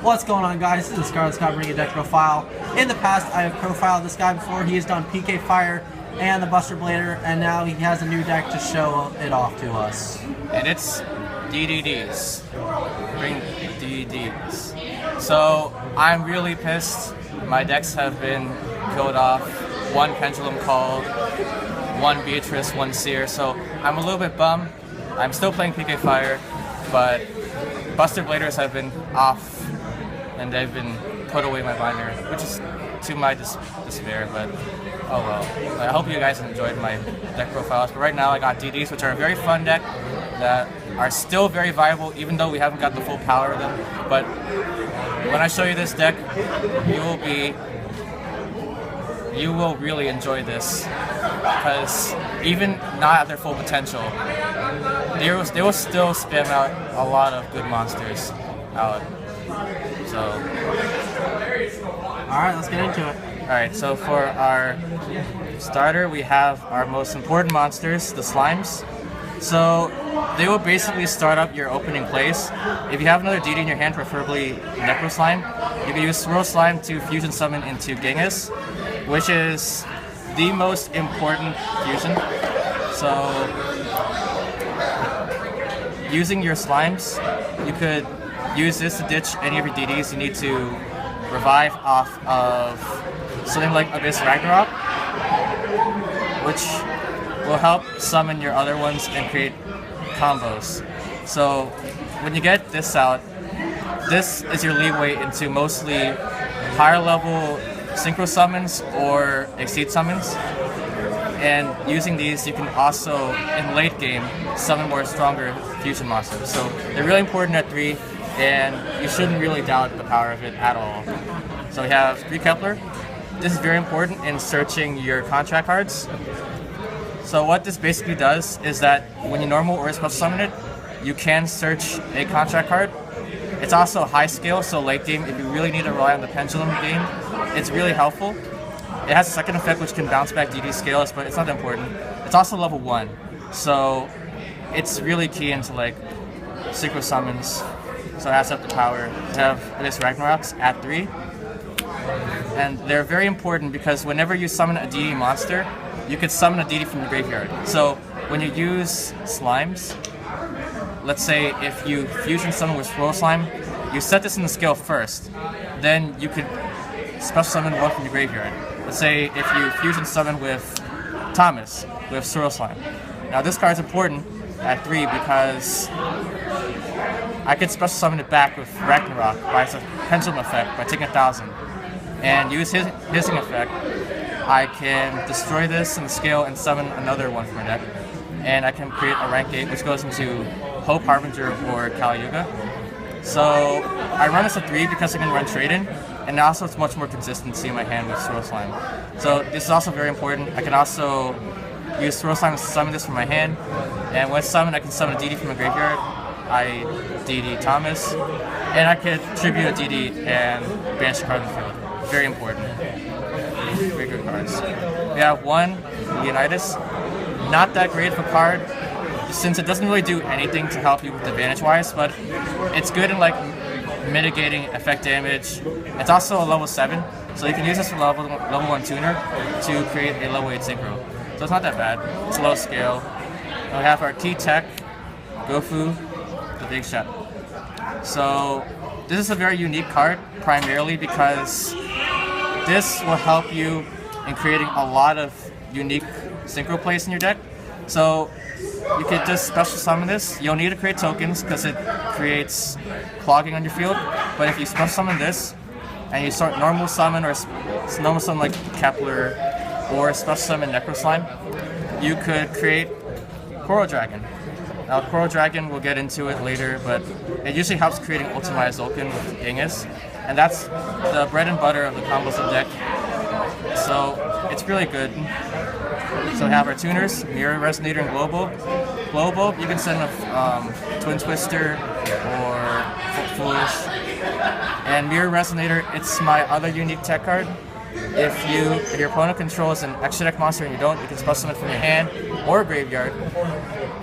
What's going on, guys? This is Scarlet Scott bringing a deck profile. In the past, I have profiled this guy before. He has done PK Fire and the Buster Blader, and now he has a new deck to show it off to us. And it's d.d.ds. Bring d.d.ds. So I'm really pissed. My decks have been killed off. One Pendulum called, one Beatrice, one Seer. So I'm a little bit bummed. I'm still playing PK Fire, but Buster Bladers have been off and they've been put away my binder, which is to my despair, but oh well. I hope you guys enjoyed my deck profiles, but right now I got DDs, which are a very fun deck that are still very viable even though we haven't got the full power of them. But when I show you this deck, you will really enjoy this, because even not at their full potential, they will still spam out a lot of good monsters out. So, alright, let's get into it. Alright, so for our starter, we have our most important monsters, the slimes. So they will basically start up your opening plays. If you have another DD in your hand, preferably Necro Slime, you can use Swirl Slime to fusion summon into Genghis, which is the most important fusion. So using your slimes, you could use this to ditch any of your DDs. You need to revive off of something like Abyss Ragnarok, which will help summon your other ones and create combos. So when you get this out, this is your leeway into mostly higher level synchro summons or exceed summons. And using these, you can also, in late game, summon more stronger fusion monsters. So they're really important at 3, and you shouldn't really doubt the power of it at all. So we have 3 Kepler. This is very important in searching your contract cards. So what this basically does is that when you normal or special summon it, you can search a contract card. It's also high scale, so late game, if you really need to rely on the Pendulum game, it's really helpful. It has a second effect which can bounce back DD scales, but it's not important. It's also level 1, so it's really key into like synchro summons. So it has up the power to have this Ragnaroks at 3. And they're very important because whenever you summon a DD monster, you could summon a DD from the graveyard. So when you use slimes, let's say if you fusion summon with Swirl Slime, you set this in the scale first. Then you could special summon one from the graveyard. Let's say if you fusion summon with Thomas with Swirl Slime. Now this card is important at 3 because I could special summon it back with Ragnarok by its Pendulum effect by taking 1,000. And use his hissing effect, I can destroy this in the scale and summon another one from my deck. And I can create a rank 8 which goes into Hope, Harbinger, or Kali Yuga. So I run this at 3 because I can run Trade-In, and also it's much more consistency in my hand with Swirl Slime. So this is also very important. I can also use Swirl Slime to summon this from my hand, and when summoned I can summon a DD from the graveyard. I DD Thomas, and I could tribute a DD and banish a card in the field. Very important. Very good cards. We have 1 Leonidas. Not that great of a card, since it doesn't really do anything to help you with advantage-wise, but it's good in like mitigating effect damage. It's also a level 7, so you can use this for level 1 tuner to create a level 8 synchro. So it's not that bad. It's low scale. And we have our T-Tech, Gofu, the Big Shot. So this is a very unique card, primarily because this will help you in creating a lot of unique synchro plays in your deck. So you could just special summon this. You'll need to create tokens because it creates clogging on your field. But if you special summon this and you start normal summon or normal summon like Kepler or special summon Necro Slime, you could create Coral Dragon. Now Coral Dragon, we'll get into it later, but it usually helps creating Ultimate Zolkin with Genghis, and that's the bread and butter of the combos of the deck. So it's really good. So we have our tuners, Mirror Resonator and Global. Global, you can send a Twin Twister or Foolish. And Mirror Resonator, it's my other unique tech card. If your opponent controls an extra deck monster and you don't, you can special summon it from your hand or graveyard,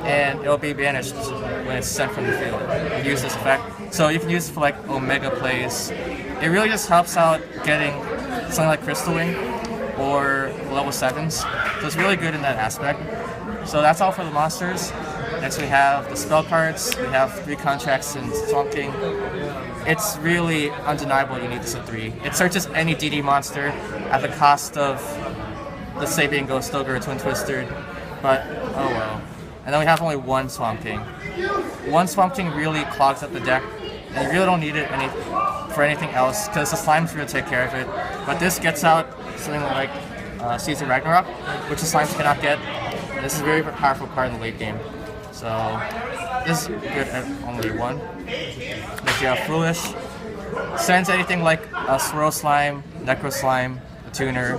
and it'll be banished when it's sent from the field. You use this effect. So you can use it for like Omega plays. It really just helps out getting something like Crystal Wing or level 7s. So it's really good in that aspect. So that's all for the monsters. Next we have the spell cards. We have 3 contracts in Swamp King. It's really undeniable you need this at 3. It searches any d.d monster at the cost of, let's say, being Ghost Ogre or Twin Twister, but oh well. And then we have only 1 Swamp King. 1 Swamp King really clogs up the deck, and you really don't need it for anything else, because the slime's going to take care of it. But this gets out something like Seeds of Ragnarok, which the slimes cannot get. And this is a very powerful card in the late game. So this is good at only 1. If you have Foolish, sends anything like a Swirl Slime, Necro Slime, a Tuner,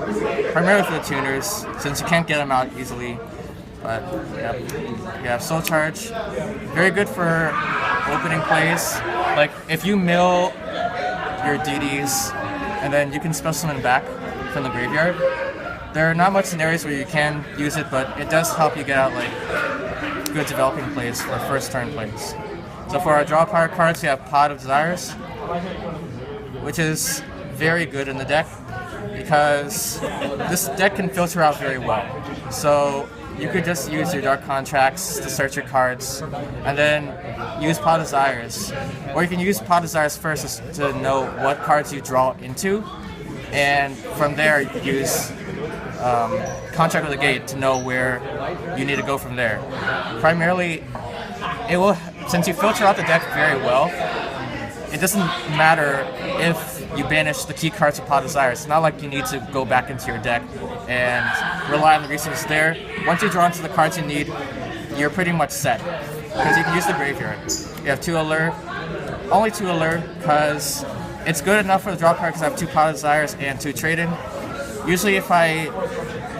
primarily for the tuners, since you can't get them out easily. But yeah, you have Soul Charge, very good for opening plays. Like if you mill your d.d.s and then you can special summon back from the graveyard, there are not much scenarios where you can use it, but it does help you get out like good developing plays for first turn plays. So for our draw power cards, we have Pod of Desires, which is very good in the deck because this deck can filter out very well. So you could just use your Dark Contracts to search your cards, and then use Pod of Desires. Or you can use Pod of Desires first to know what cards you draw into, and from there you could use Contract with the Gate to know where you need to go from there. Primarily, it will, since you filter out the deck very well, it doesn't matter if you banish the key cards of Pod of Desires. It's not like you need to go back into your deck and rely on the resources there. Once you draw into the cards you need, you're pretty much set, because you can use the graveyard. You have 2 Allure, only 2 Allure, because it's good enough for the draw card because I have 2 Pod of Desires and 2 Trade-in. Usually if I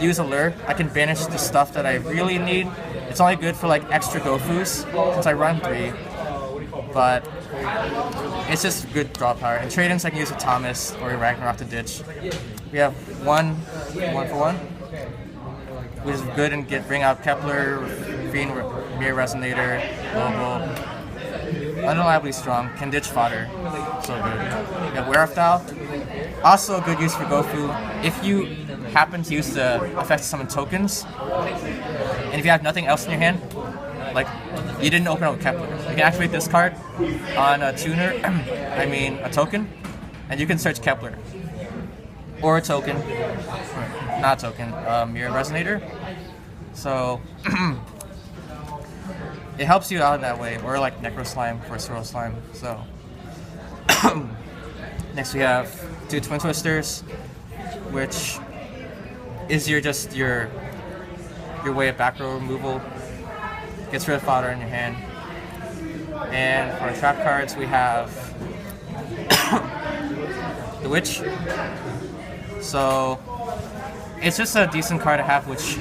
use Allure, I can banish the stuff that I really need. It's only good for like extra Gofus, since I run 3, but it's just good draw power. And Trade-ins I can use with Thomas or Ragnarok to ditch. We have 1 for 1, which is good and bring out Kepler, Fiend, Mirror Resonator, Global. Undeniably strong, can ditch fodder, so good. We have Wear of Thou, also a good use for Gofu. If you happen to use the effect to summon tokens, and if you have nothing else in your hand, like you didn't open up with Kepler, you can activate this card on a tuner, a token, and you can search Kepler. Or a token, or not a token, Mirror Resonator. So it helps you out in that way, or like Necro Slime for Swirl Slime. So next we have 2 Twin Twisters, which is your way of back row removal. Gets rid of fodder in your hand. And for our trap cards we have the Witch. So it's just a decent card to have, which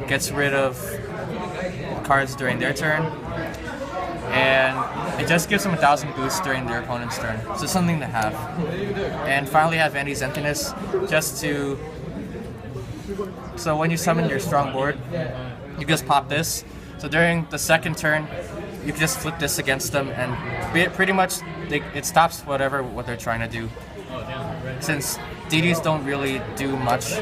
gets rid of cards during their turn, and it just gives them 1,000 boost during their opponent's turn. So it's something to have. And finally, have Andy's Emptiness, so when you summon your strong board, you just pop this. So during the second turn, you can just flip this against them, and pretty much it stops what they're trying to do. Since d.d.s don't really do much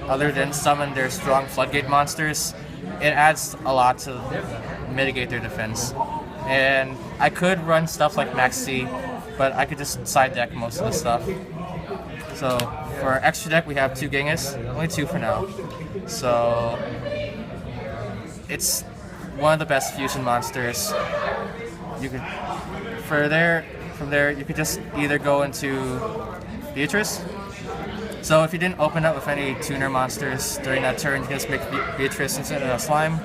other than summon their strong floodgate monsters, it adds a lot to mitigate their defense. And I could run stuff like Max C, but I could just side deck most of the stuff. So for our extra deck we have 2 Genghis, only 2 for now. So it's one of the best fusion monsters. You could from there you could just either go into Beatrice. So if you didn't open up with any tuner monsters during that turn, you can just make Beatrice instead of a slime.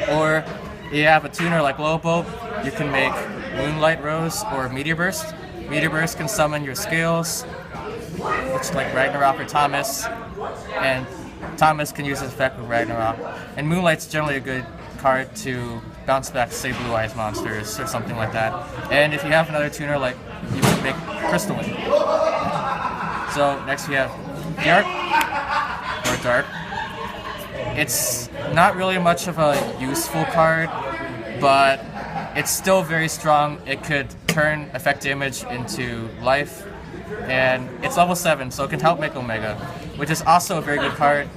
Or you have a tuner like Lobo, you can make Moonlight Rose or Meteor Burst. Meteor Burst can summon your Scales, which is like Ragnarok or Thomas, and Thomas can use this effect with Ragnarok. And Moonlight's generally a good card to bounce back, say, Blue Eyes monsters or something like that. And if you have another tuner, like you can make Crystal Wing. So next we have Dark. It's not really much of a useful card, but it's still very strong. It could turn effect damage into life, and it's level 7, so it can help make Omega, which is also a very good card.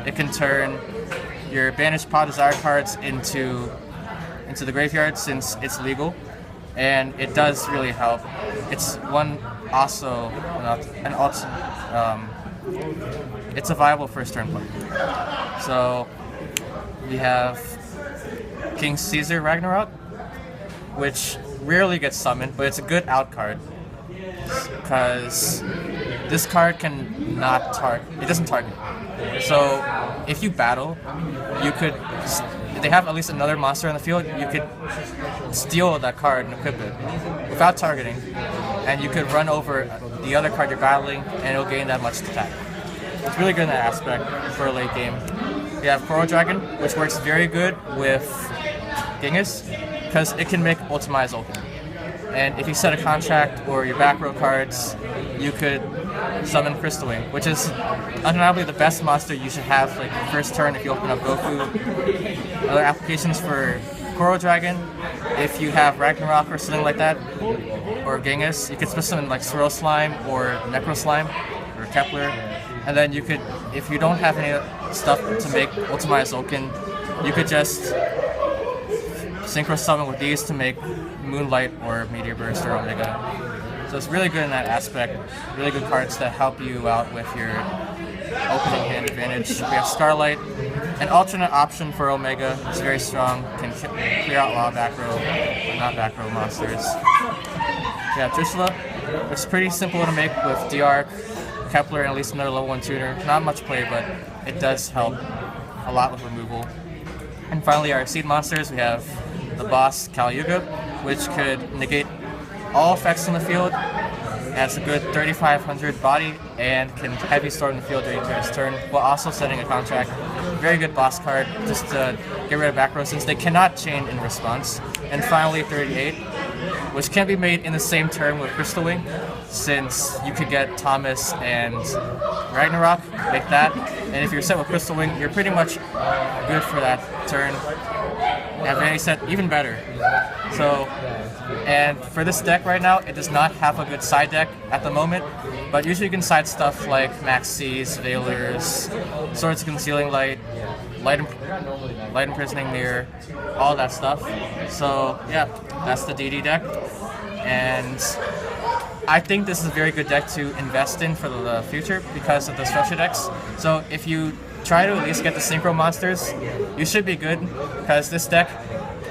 It can turn your banished Pod Desire cards into the graveyard since it's legal, and it does really help. It's one also an it's a viable first turn play. So we have King Caesar Ragnarok, which rarely gets summoned, but it's a good out card because this card can not target. It doesn't target. So if you battle, you could. If they have at least another monster in the field, you could steal that card and equip it without targeting, and you could run over the other card you're battling, and it'll gain that much attack. It's really good in that aspect for a late game. We have Coral Dragon, which works very good with Genghis, because it can make Ultimize Ultimate. And if you set a contract or your back row cards, you could summon Crystal Wing, which is undeniably the best monster you should have like first turn if you open up Goku. Other applications for Coral Dragon, if you have Ragnarok or something like that, or Genghis, you could split summon like Swirl Slime or Necro Slime or Kepler, and then you could, if you don't have any stuff to make Ultimize Ulkin, you could just Synchro Summon with these to make Moonlight or Meteor Burst or Omega. So it's really good in that aspect. Really good cards that help you out with your opening hand advantage. We have Starlight, an alternate option for Omega. It's very strong, can clear out a lot of back row, not back row monsters. We have Trishula, which is pretty simple to make with DR, Kepler, and at least another level 1 tuner. Not much play, but it does help a lot with removal. And finally, our seed monsters, we have the boss Kali Yuga, which could negate all effects in the field, has a good 3500 body, and can heavy store in the field during his turn, while also setting a contract. Very good boss card, just to get rid of back row since they cannot chain in response. And finally, 38, which can be made in the same turn with Crystal Wing, since you could get Thomas and Ragnarok, make that, and if you're set with Crystal Wing, you're pretty much good for that turn. Have any set even better. So, and for this deck right now, it does not have a good side deck at the moment, but usually you can side stuff like Maxis, Veilers, Swords of Concealing Light, Light Imprisoning Mirror, all that stuff. So yeah, that's the d.d deck, and I think this is a very good deck to invest in for the future because of the structure decks. So if you try to at least get the synchro monsters, you should be good, because this deck,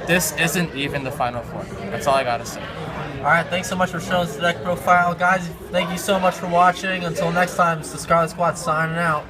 this isn't even the final four. That's all I gotta say. Alright, thanks so much for showing us the deck profile. Guys, thank you so much for watching. Until next time, it's the Scarlet Squad signing out.